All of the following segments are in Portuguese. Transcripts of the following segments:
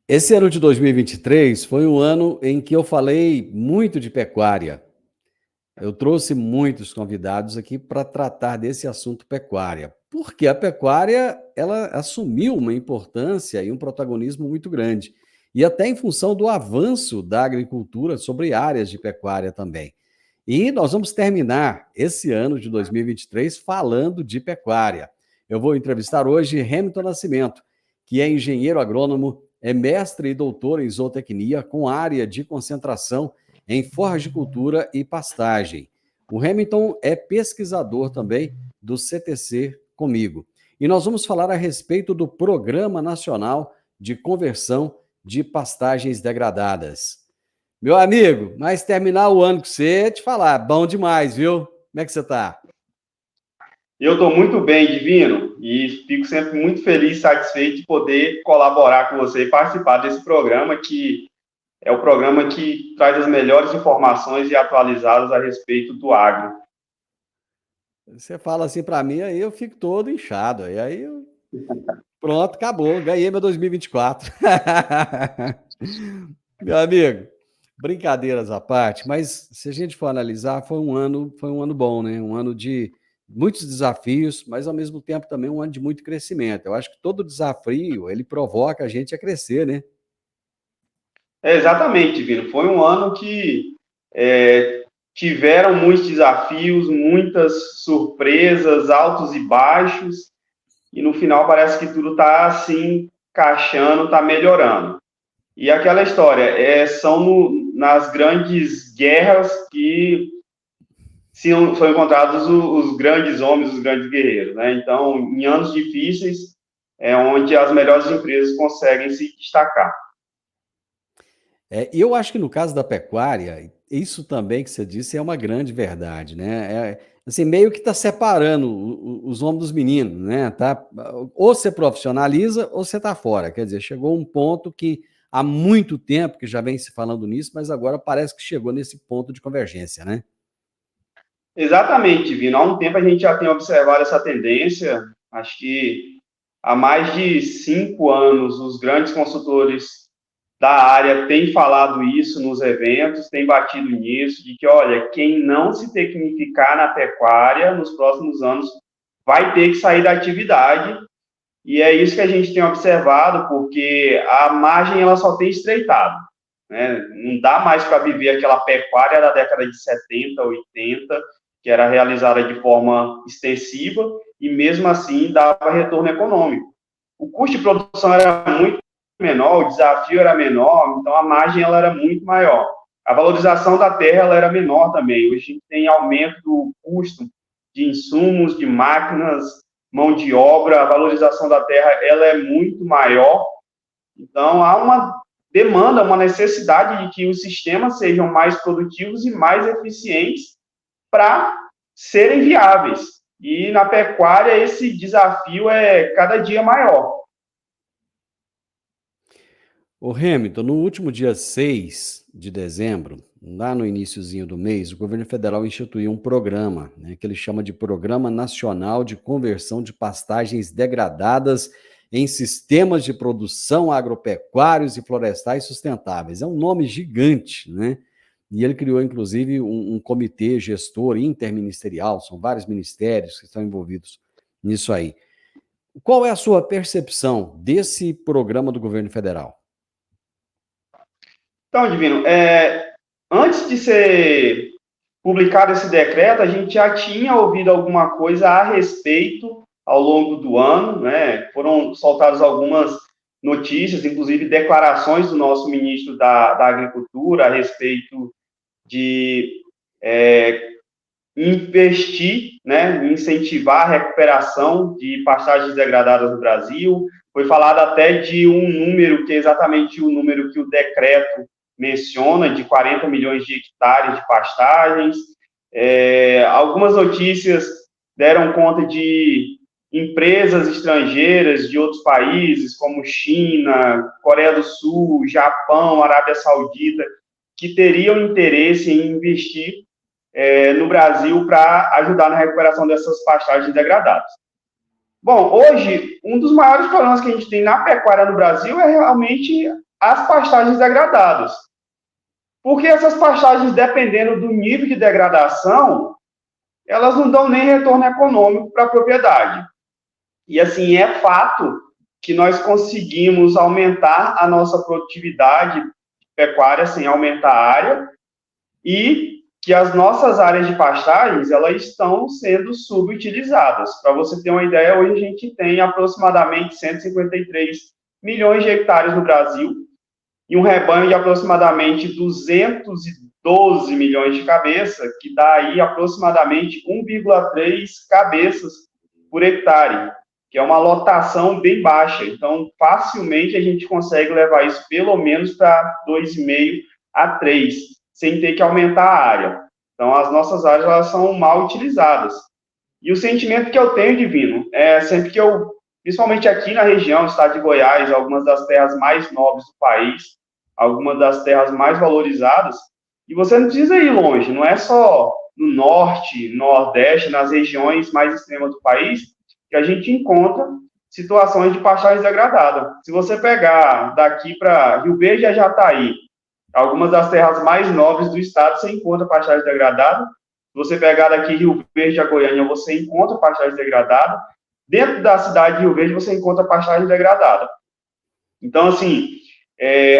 Esse ano de 2023 foi um ano em que eu falei muito de pecuária. Eu trouxe muitos convidados aqui para tratar desse assunto pecuária, porque a pecuária ela assumiu uma importância e um protagonismo muito grande, e até em função do avanço da agricultura sobre áreas de pecuária também. E nós vamos terminar esse ano de 2023 falando de pecuária. Eu vou entrevistar hoje Hamilton Nascimento, que é engenheiro agrônomo, é mestre e doutor em zootecnia com área de concentração em forragicultura e pastagem. O Hamilton é pesquisador também do CTC Comigo. E nós vamos falar a respeito do Programa Nacional de Conversão de Pastagens Degradadas. Meu amigo, mas terminar o ano com você, te falar, bom demais, viu? Como é que você está? Eu estou muito bem, Divino, e fico sempre muito feliz e satisfeito de poder colaborar com você e participar desse programa, que é o programa que traz as melhores informações e atualizadas a respeito do agro. Você fala assim para mim, aí eu fico todo inchado. Pronto, acabou, ganhei meu 2024. Meu amigo, brincadeiras à parte, mas se a gente for analisar, foi um ano bom, né? Um ano de muitos desafios, mas ao mesmo tempo também um ano de muito crescimento. Eu acho que todo desafio, ele provoca a gente a crescer, né? Exatamente, Divino. Foi um ano que tiveram muitos desafios, muitas surpresas, altos e baixos, e no final parece que tudo está assim, encaixando, está melhorando. E aquela história, nas grandes guerras que são encontrados os grandes homens, os grandes guerreiros, né? Então, em anos difíceis, é onde as melhores empresas conseguem se destacar. E eu acho que no caso da pecuária, isso também que você disse é uma grande verdade, né? Assim, meio que está separando os homens dos meninos, né? Tá? Ou você profissionaliza ou você está fora. Quer dizer, chegou um ponto que há muito tempo que já vem se falando nisso, mas agora parece que chegou nesse ponto de convergência, né? Exatamente, Vino. Há um tempo a gente já tem observado essa tendência. Acho que há mais de 5 anos os grandes consultores da área têm falado isso nos eventos, têm batido nisso, de que, olha, quem não se tecnificar na pecuária nos próximos anos vai ter que sair da atividade. E é isso que a gente tem observado, porque a margem ela só tem estreitado, né? Não dá mais para viver aquela pecuária da década de 70, 80, que era realizada de forma extensiva e mesmo assim dava retorno econômico. O custo de produção era muito menor, o desafio era menor, então a margem ela era muito maior. A valorização da terra ela era menor também. Hoje a gente tem aumento do custo de insumos, de máquinas, mão de obra, a valorização da terra ela é muito maior. Então há uma demanda, uma necessidade de que os sistemas sejam mais produtivos e mais eficientes para serem viáveis. E na pecuária esse desafio é cada dia maior. O Hamilton, no último dia 6 de dezembro, lá no iniciozinho do mês, o governo federal instituiu um programa, né, que ele chama de Programa Nacional de Conversão de Pastagens Degradadas em Sistemas de Produção Agropecuários e Florestais Sustentáveis. É um nome gigante, né? E ele criou, inclusive, um comitê gestor interministerial, são vários ministérios que estão envolvidos nisso aí. Qual é a sua percepção desse programa do governo federal? Então, Divino, antes de ser publicado esse decreto, a gente já tinha ouvido alguma coisa a respeito ao longo do ano, né? Foram soltadas algumas notícias, inclusive declarações do nosso ministro da Agricultura a respeito de investir, né, incentivar a recuperação de pastagens degradadas no Brasil. Foi falado até de um número, que é exatamente o número que o decreto menciona, de 40 milhões de hectares de pastagens. Algumas notícias deram conta de empresas estrangeiras de outros países, como China, Coreia do Sul, Japão, Arábia Saudita, que teriam interesse em investir no Brasil para ajudar na recuperação dessas pastagens degradadas. Bom, hoje, um dos maiores problemas que a gente tem na pecuária no Brasil é realmente as pastagens degradadas. Porque essas pastagens, dependendo do nível de degradação, elas não dão nem retorno econômico para a propriedade. E, assim, é fato que nós conseguimos aumentar a nossa produtividade pecuária sem aumentar a área e que as nossas áreas de pastagens, elas estão sendo subutilizadas. Para você ter uma ideia, hoje a gente tem aproximadamente 153 milhões de hectares no Brasil e um rebanho de aproximadamente 212 milhões de cabeças, que dá aí aproximadamente 1,3 cabeças por hectare, que é uma lotação bem baixa. Então, facilmente a gente consegue levar isso pelo menos para 2,5 a 3, sem ter que aumentar a área. Então, as nossas áreas elas são mal utilizadas. E o sentimento que eu tenho, Divino, é sempre que eu, principalmente aqui na região, no estado de Goiás, algumas das terras mais nobres do país, algumas das terras mais valorizadas, e você não precisa ir longe, não é só no norte, nordeste, nas regiões mais extremas do país, que a gente encontra situações de pastagens degradadas. Se você pegar daqui para Rio Verde e Jataí, algumas das terras mais nobres do estado, você encontra pastagem degradada. Se você pegar daqui Rio Verde a Goiânia, você encontra pastagem degradada. Dentro da cidade de Rio Verde, você encontra pastagem degradada. Então, assim,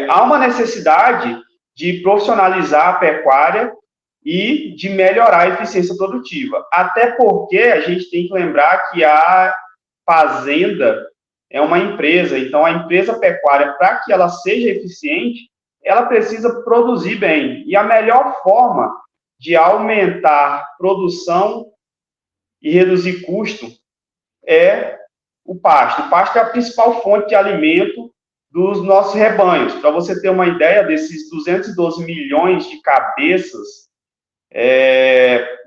há uma necessidade de profissionalizar a pecuária e de melhorar a eficiência produtiva. Até porque a gente tem que lembrar que a fazenda é uma empresa, então a empresa pecuária, para que ela seja eficiente, ela precisa produzir bem. E a melhor forma de aumentar produção e reduzir custo é o pasto. O pasto é a principal fonte de alimento dos nossos rebanhos. Para você ter uma ideia, desses 212 milhões de cabeças,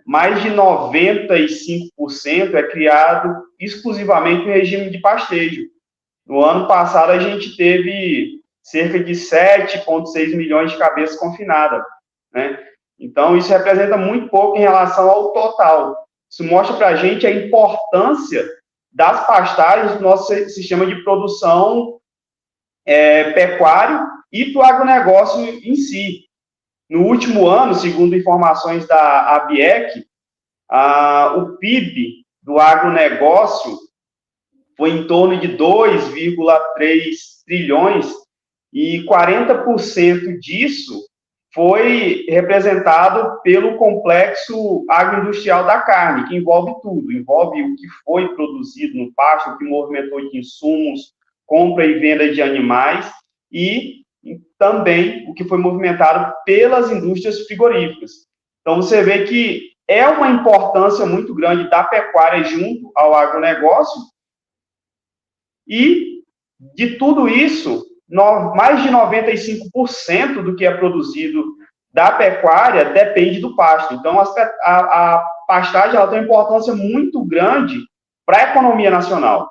mais de 95% é criado exclusivamente em regime de pastejo. No ano passado, a gente teve cerca de 7,6 milhões de cabeças confinadas, né? Então, isso representa muito pouco em relação ao total. Isso mostra para a gente a importância das pastagens do nosso sistema de produção pecuário e para o agronegócio em si. No último ano, segundo informações da ABIEC, o PIB do agronegócio foi em torno de 2,3 trilhões e 40% disso foi representado pelo complexo agroindustrial da carne, que envolve tudo, envolve o que foi produzido no pasto, o que movimentou de insumos, compra e venda de animais e também o que foi movimentado pelas indústrias frigoríficas. Então, você vê que é uma importância muito grande da pecuária junto ao agronegócio e, de tudo isso, mais de 95% do que é produzido da pecuária depende do pasto. Então, a pastagem ela tem uma importância muito grande para a economia nacional.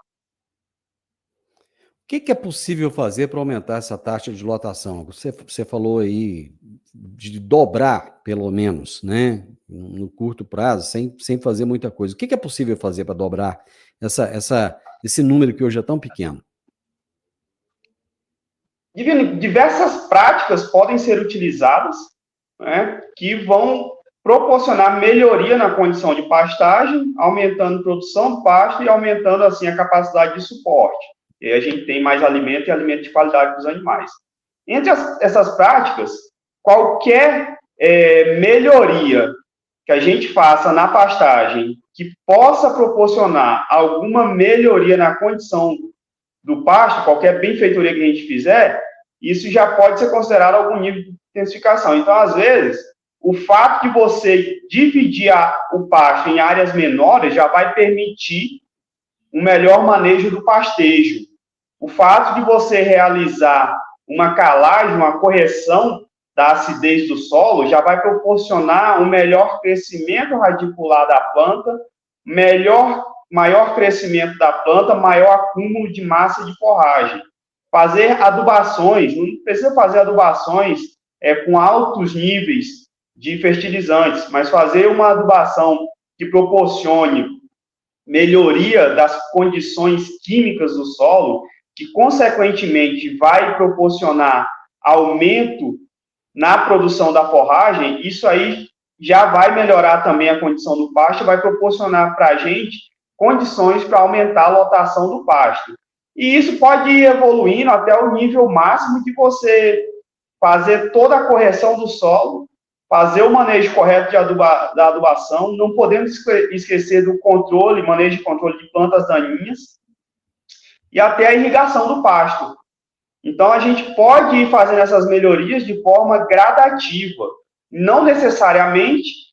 O que é possível fazer para aumentar essa taxa de lotação? Você falou aí de dobrar, pelo menos, né? No curto prazo, sem fazer muita coisa. O que é possível fazer para dobrar esse número que hoje é tão pequeno? Diversas práticas podem ser utilizadas, né, que vão proporcionar melhoria na condição de pastagem, aumentando a produção do pasto e aumentando, assim, a capacidade de suporte. E aí a gente tem mais alimento e alimento de qualidade para os animais. Entre essas práticas, qualquer melhoria que a gente faça na pastagem que possa proporcionar alguma melhoria na condição do pasto, qualquer benfeitoria que a gente fizer, isso já pode ser considerado algum nível de intensificação. Então, às vezes, o fato de você dividir o pasto em áreas menores já vai permitir um melhor manejo do pastejo. O fato de você realizar uma calagem, uma correção da acidez do solo, já vai proporcionar um melhor crescimento radicular da planta, maior crescimento da planta, maior acúmulo de massa de forragem. Fazer adubações, não precisa fazer adubações com altos níveis de fertilizantes, mas fazer uma adubação que proporcione melhoria das condições químicas do solo, que, consequentemente, vai proporcionar aumento na produção da forragem, isso aí já vai melhorar também a condição do pasto, vai proporcionar para a gente condições para aumentar a lotação do pasto. E isso pode ir evoluindo até o nível máximo de você fazer toda a correção do solo, fazer o manejo correto da adubação, não podemos esquecer do controle, manejo de controle de plantas daninhas, e até a irrigação do pasto. Então, a gente pode ir fazendo essas melhorias de forma gradativa. Não necessariamente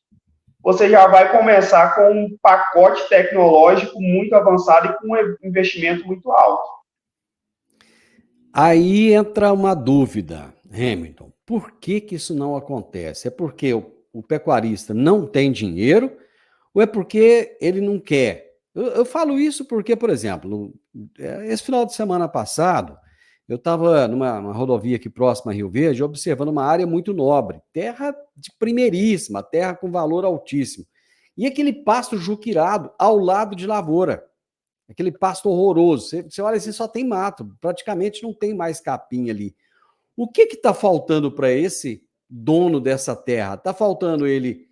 você já vai começar com um pacote tecnológico muito avançado e com um investimento muito alto. Aí entra uma dúvida, Hamilton. Por que isso não acontece? É porque o pecuarista não tem dinheiro ou é porque ele não quer? Eu falo isso porque, por exemplo, esse final de semana passado, eu estava numa rodovia aqui próxima a Rio Verde, observando uma área muito nobre, terra de primeiríssima, terra com valor altíssimo. E aquele pasto juquirado ao lado de lavoura. Aquele pasto horroroso. Você olha assim, só tem mato, praticamente não tem mais capim ali. O que está faltando para esse dono dessa terra? Está faltando ele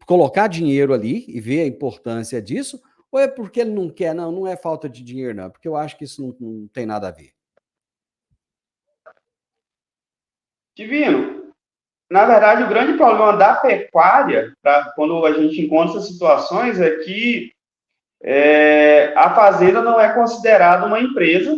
colocar dinheiro ali e ver a importância disso? Ou é porque ele não quer? Não, não é falta de dinheiro, não. Porque eu acho que isso não tem nada a ver. Divino, na verdade, o grande problema da pecuária, quando a gente encontra essas situações, é que a fazenda não é considerada uma empresa.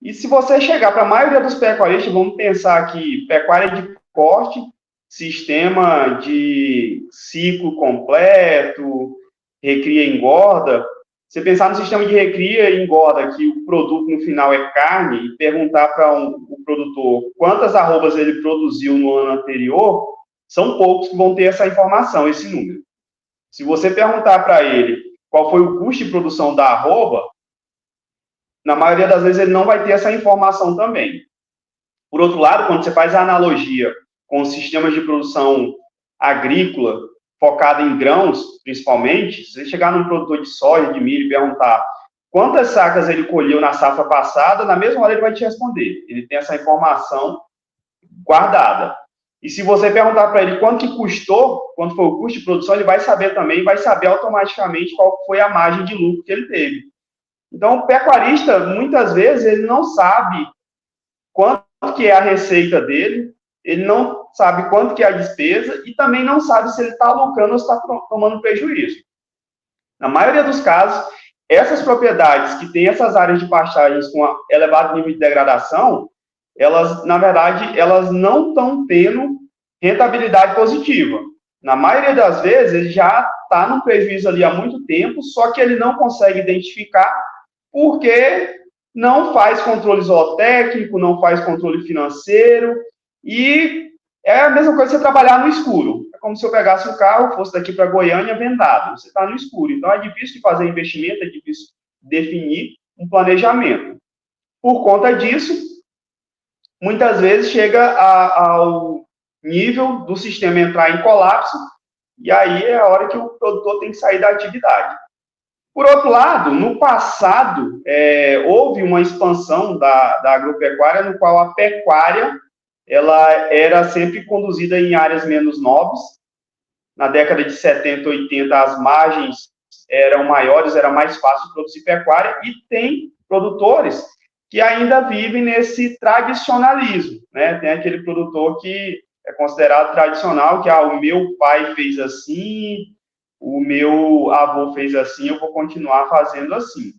E se você chegar para a maioria dos pecuaristas, vamos pensar aqui, pecuária de corte, sistema de ciclo completo, recria e engorda. Você pensar no sistema de recria e engorda, que o produto no final é carne, e perguntar para o produtor quantas arrobas ele produziu no ano anterior, são poucos que vão ter essa informação, esse número. Se você perguntar para ele qual foi o custo de produção da arroba, na maioria das vezes ele não vai ter essa informação também. Por outro lado, quando você faz a analogia com os sistemas de produção agrícola, focado em grãos, principalmente, se você chegar num produtor de soja, de milho, e perguntar quantas sacas ele colheu na safra passada, na mesma hora ele vai te responder. Ele tem essa informação guardada. E se você perguntar para ele quanto que custou, quanto foi o custo de produção, ele vai saber também, vai saber automaticamente qual foi a margem de lucro que ele teve. Então, o pecuarista, muitas vezes, ele não sabe quanto que é a receita dele, ele não sabe quanto que é a despesa e também não sabe se ele está lucrando ou está tomando prejuízo. Na maioria dos casos, essas propriedades que têm essas áreas de pastagens com elevado nível de degradação, elas, na verdade, elas não estão tendo rentabilidade positiva. Na maioria das vezes, ele já está no prejuízo ali há muito tempo, só que ele não consegue identificar porque não faz controle zootécnico, não faz controle financeiro, e é a mesma coisa que você trabalhar no escuro. É como se eu pegasse um carro, fosse daqui para Goiânia vendado, você está no escuro. Então, é difícil de fazer investimento, é difícil definir um planejamento. Por conta disso, muitas vezes chega ao nível do sistema entrar em colapso, e aí é a hora que o produtor tem que sair da atividade. Por outro lado, no passado, houve uma expansão da agropecuária, no qual a pecuária ela era sempre conduzida em áreas menos nobres. Na década de 70, 80, as margens eram maiores, era mais fácil produzir pecuária, e tem produtores que ainda vivem nesse tradicionalismo, né? Tem aquele produtor que é considerado tradicional, que o meu pai fez assim, o meu avô fez assim, eu vou continuar fazendo assim.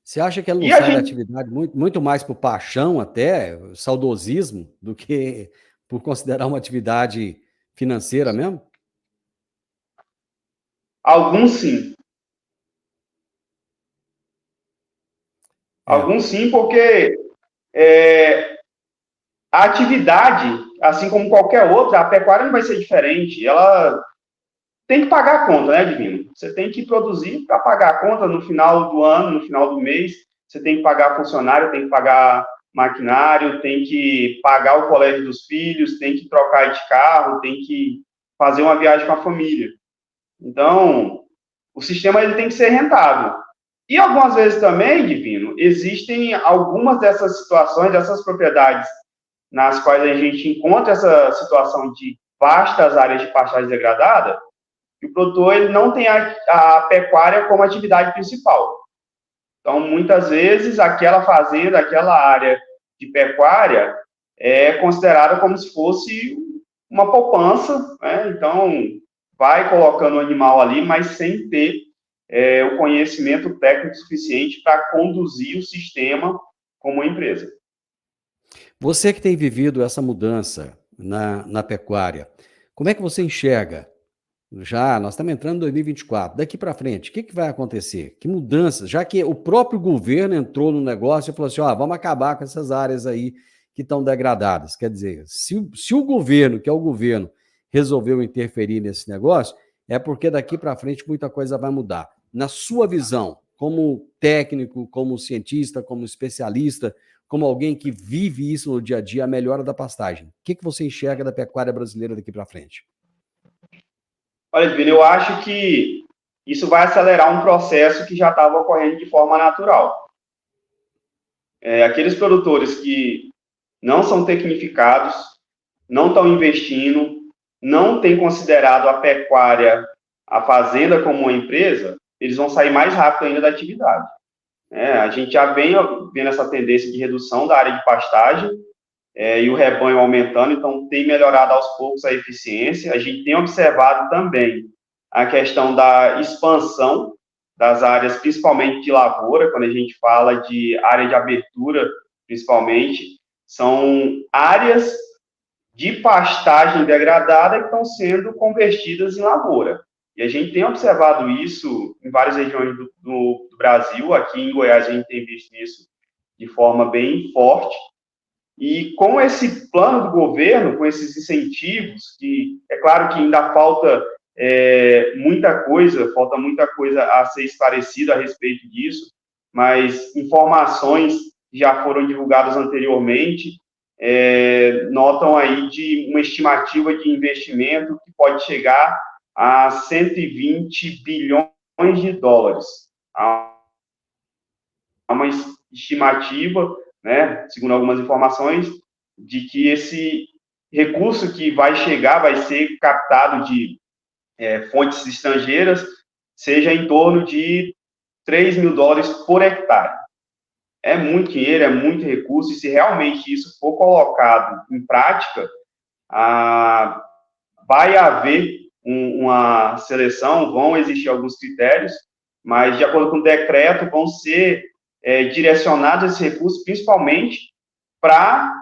Você acha que ela não sai da atividade muito mais por paixão, até, saudosismo, do que por considerar uma atividade financeira mesmo? Alguns sim. Alguns sim, porque a atividade, assim como qualquer outra, a pecuária não vai ser diferente. Ela tem que pagar a conta, né, Divino? Você tem que produzir para pagar a conta no final do ano, no final do mês. Você tem que pagar funcionário, tem que pagar maquinário, tem que pagar o colégio dos filhos, tem que trocar de carro, tem que fazer uma viagem com a família. Então, o sistema ele tem que ser rentável. E algumas vezes também, Divino, existem algumas dessas situações, dessas propriedades nas quais a gente encontra essa situação de vastas áreas de pastagem degradada, que o produtor ele não tem a pecuária como atividade principal. Então, muitas vezes, aquela fazenda, aquela área de pecuária é considerada como se fosse uma poupança, né? Então, vai colocando o animal ali, mas sem ter o conhecimento técnico suficiente para conduzir o sistema como empresa. Você que tem vivido essa mudança na pecuária, como é que você enxerga? Já, nós estamos entrando em 2024. Daqui para frente, o que vai acontecer? Que mudanças? Já que o próprio governo entrou no negócio e falou assim: ó, vamos acabar com essas áreas aí que estão degradadas. Quer dizer, se o governo, que é o governo, resolveu interferir nesse negócio, é porque daqui para frente muita coisa vai mudar. Na sua visão, como técnico, como cientista, como especialista, como alguém que vive isso no dia a dia, a melhora da pastagem, o que você enxerga da pecuária brasileira daqui para frente? Olha, Divino, eu acho que isso vai acelerar um processo que já estava ocorrendo de forma natural. Aqueles produtores que não são tecnificados, não estão investindo, não têm considerado a pecuária, a fazenda como uma empresa, eles vão sair mais rápido ainda da atividade. A gente já vem vendo essa tendência de redução da área de pastagem e o rebanho aumentando, então tem melhorado aos poucos a eficiência. A gente tem observado também a questão da expansão das áreas, principalmente de lavoura, quando a gente fala de área de abertura, principalmente, são áreas de pastagem degradada que estão sendo convertidas em lavoura. E a gente tem observado isso em várias regiões do Brasil. Aqui em Goiás a gente tem visto isso de forma bem forte. E com esse plano do governo, com esses incentivos, que é claro que ainda falta falta muita coisa a ser esclarecida a respeito disso, mas informações já foram divulgadas anteriormente, notam aí de uma estimativa de investimento que pode chegar a 120 bilhões de dólares. Há uma estimativa, né, segundo algumas informações, de que esse recurso que vai chegar vai ser captado de fontes estrangeiras, seja em torno de 3 mil dólares por hectare. É muito dinheiro, é muito recurso, e se realmente isso for colocado em prática, vai haver uma seleção, vão existir alguns critérios, mas, de acordo com o decreto, vão ser direcionados esses recursos, principalmente para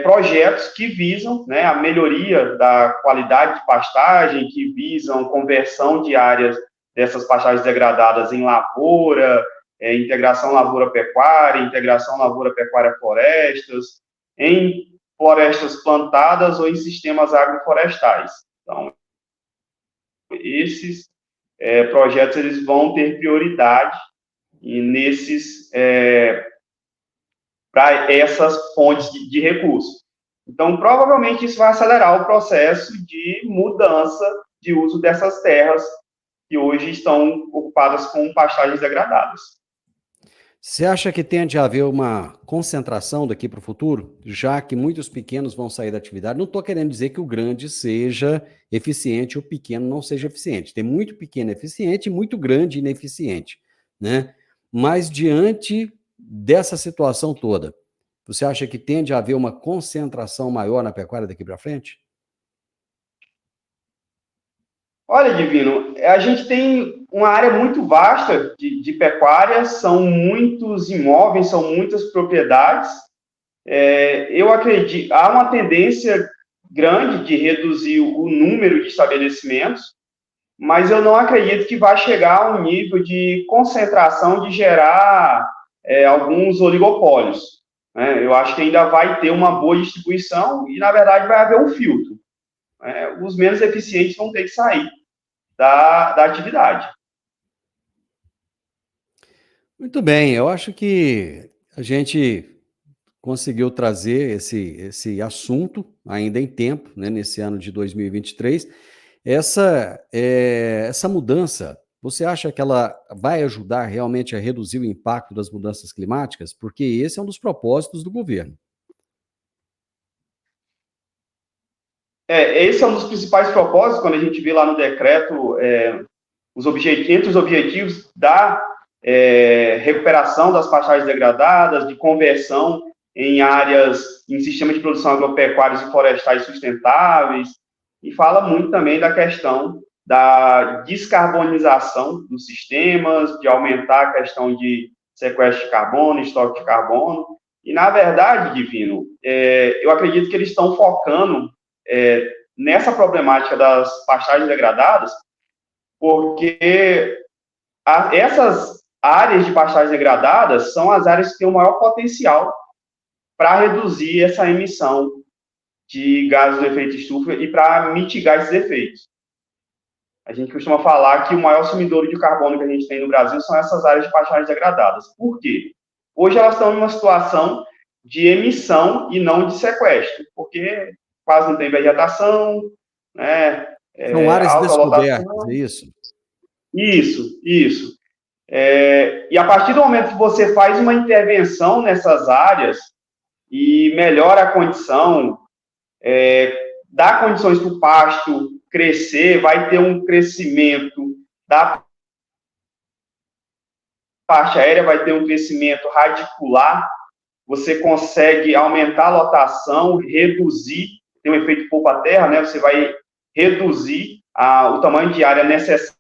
projetos que visam, né, a melhoria da qualidade de pastagem, que visam conversão de áreas dessas pastagens degradadas em lavoura, integração lavoura-pecuária, integração lavoura-pecuária-florestas, em florestas plantadas ou em sistemas agroflorestais. Então, esses projetos eles vão ter prioridade e nesses para essas fontes de recursos. Então, provavelmente isso vai acelerar o processo de mudança de uso dessas terras que hoje estão ocupadas com pastagens degradadas. Você acha que tende a haver uma concentração daqui para o futuro, já que muitos pequenos vão sair da atividade? Não estou querendo dizer que o grande seja eficiente ou o pequeno não seja eficiente. Tem muito pequeno eficiente e muito grande ineficiente, né? Mas diante dessa situação toda, você acha que tende a haver uma concentração maior na pecuária daqui para frente? Olha, Divino, a gente tem uma área muito vasta de pecuária, são muitos imóveis, são muitas propriedades. Eu acredito, há uma tendência grande de reduzir o número de estabelecimentos, mas eu não acredito que vai chegar a um nível de concentração de gerar alguns oligopólios, né? Eu acho que ainda vai ter uma boa distribuição e, na verdade, vai haver um filtro. Os menos eficientes vão ter que sair da atividade. Muito bem, eu acho que a gente conseguiu trazer esse assunto ainda em tempo, né, nesse ano de 2023, essa mudança. você acha que ela vai ajudar realmente a reduzir o impacto das mudanças climáticas? Porque esse é um dos propósitos do governo. Esse é um dos principais propósitos, quando a gente vê lá no decreto entre os objetivos da recuperação das pastagens degradadas, de conversão em sistemas de produção agropecuários e florestais sustentáveis, e fala muito também da questão da descarbonização dos sistemas, de aumentar a questão de sequestro de carbono, estoque de carbono. E, na verdade, Divino, eu acredito que eles estão focando nessa problemática das pastagens degradadas, porque essas áreas de pastagens degradadas são as áreas que têm o maior potencial para reduzir essa emissão de gases do efeito estufa e para mitigar esses efeitos. A gente costuma falar que o maior sumidouro de carbono que a gente tem no Brasil são essas áreas de pastagens degradadas. Por quê? Hoje elas estão em uma situação de emissão e não de sequestro, porque quase não tem vegetação, né? São áreas Alta descobertas, lotação. é isso? Isso. E a partir do momento que você faz uma intervenção nessas áreas e melhora a condição, dá condições para o pasto crescer, vai ter um crescimento da parte aérea, vai ter um crescimento radicular, você consegue aumentar a lotação, reduzir, tem um efeito poupa-terra, né? Você vai reduzir o tamanho de área necessária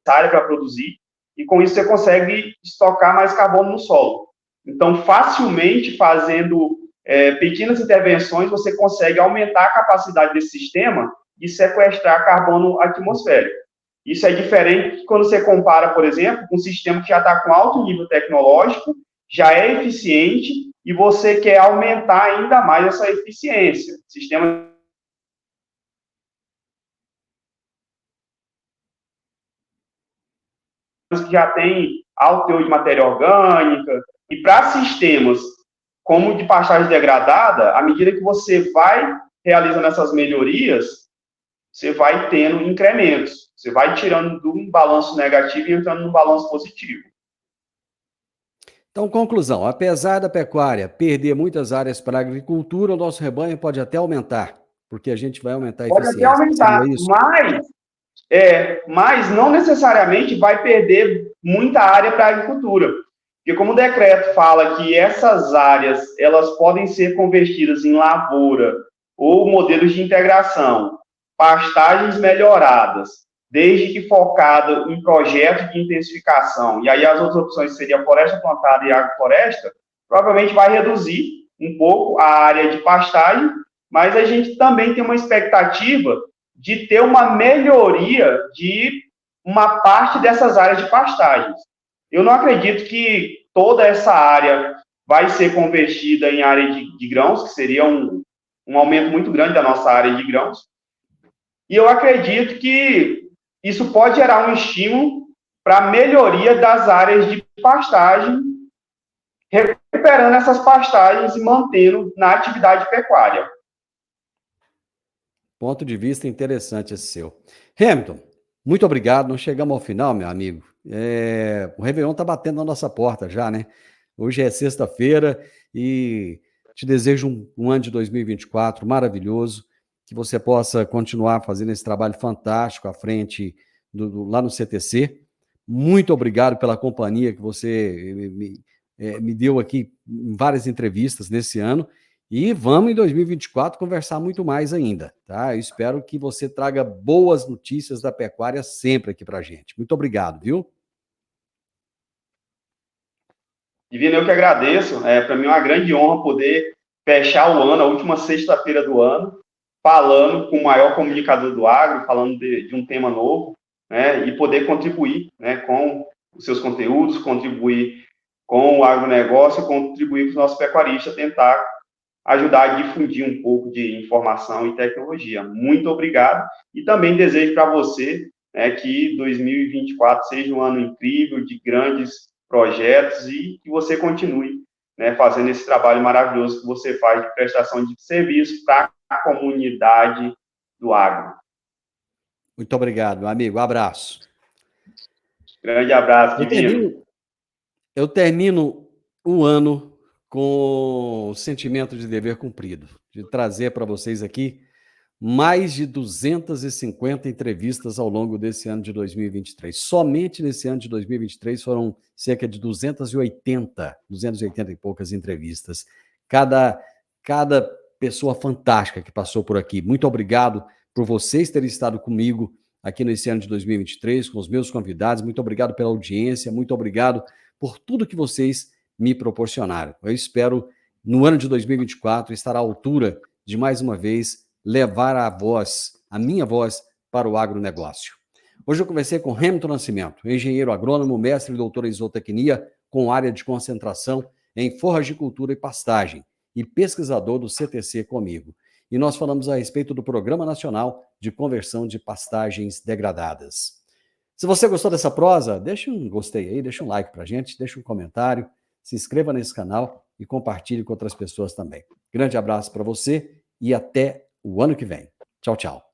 para produzir, e com isso você consegue estocar mais carbono no solo. Então, facilmente, fazendo pequenas intervenções, você consegue aumentar a capacidade desse sistema e sequestrar carbono atmosférico. Isso é diferente quando você compara, por exemplo, com um sistema que já está com alto nível tecnológico, já é eficiente, e você quer aumentar ainda mais essa eficiência. Sistema que já tem alto teor de matéria orgânica, e para sistemas como de pastagem degradada, à medida que você vai realizando essas melhorias, você vai tendo incrementos, você vai tirando de um balanço negativo e entrando num balanço positivo. Então, conclusão, apesar da pecuária perder muitas áreas para a agricultura, o nosso rebanho pode até aumentar, porque a gente vai aumentar a Pode até eficiência. aumentar, Seria isso? mas não necessariamente vai perder muita área para a agricultura. Porque como o decreto fala que essas áreas elas podem ser convertidas em lavoura ou modelos de integração, pastagens melhoradas, desde que focada em projetos de intensificação, e aí as outras opções seriam floresta plantada e agrofloresta, provavelmente vai reduzir um pouco a área de pastagem, mas a gente também tem uma expectativa de ter uma melhoria de uma parte dessas áreas de pastagens. Eu não acredito que toda essa área vai ser convertida em área de grãos, que seria um aumento muito grande da nossa área de grãos. E eu acredito que isso pode gerar um estímulo para a melhoria das áreas de pastagem, recuperando essas pastagens e mantendo na atividade pecuária. Ponto de vista interessante esse seu. Hamilton, muito obrigado. Nós chegamos ao final, meu amigo. O Réveillon está batendo na nossa porta já, né? Hoje é sexta-feira e te desejo um ano de 2024 maravilhoso, que você possa continuar fazendo esse trabalho fantástico à frente lá no CTC. Muito obrigado pela companhia que você me deu aqui em várias entrevistas nesse ano. E vamos, em 2024, conversar muito mais ainda, tá? Eu espero que você traga boas notícias da pecuária sempre aqui pra gente. Muito obrigado, viu? Divino, eu que agradeço. Para mim é uma grande honra poder fechar o ano, a última sexta-feira do ano, falando com o maior comunicador do agro, falando de um tema novo, né? E poder contribuir, né, com os seus conteúdos, contribuir com o agronegócio, contribuir com os nossos pecuaristas, tentar ajudar a difundir um pouco de informação e tecnologia. Muito obrigado. E também desejo para você, né, que 2024 seja um ano incrível, de grandes projetos, e que você continue, né, fazendo esse trabalho maravilhoso que você faz de prestação de serviço para a comunidade do agro. Muito obrigado, meu amigo. Abraço. Grande abraço, Eu Divino. eu termino o ano com o sentimento de dever cumprido, de trazer para vocês aqui mais de 250 entrevistas ao longo desse ano de 2023. Somente nesse ano de 2023 foram cerca de 280 e poucas entrevistas. Cada pessoa fantástica que passou por aqui. Muito obrigado por vocês terem estado comigo aqui nesse ano de 2023, com os meus convidados. Muito obrigado pela audiência, muito obrigado por tudo que vocês me proporcionaram. Eu espero, no ano de 2024, estar à altura de, mais uma vez, levar a minha voz, para o agronegócio. Hoje eu conversei com Hamilton Nascimento, engenheiro agrônomo, mestre e doutor em zootecnia, com área de concentração em forragicultura e pastagem, e pesquisador do CTC comigo. E nós falamos a respeito do Programa Nacional de Conversão de Pastagens Degradadas. Se você gostou dessa prosa, deixa um gostei aí, deixa um like pra gente, deixa um comentário, se inscreva nesse canal e compartilhe com outras pessoas também. Grande abraço para você e até o ano que vem. Tchau, tchau.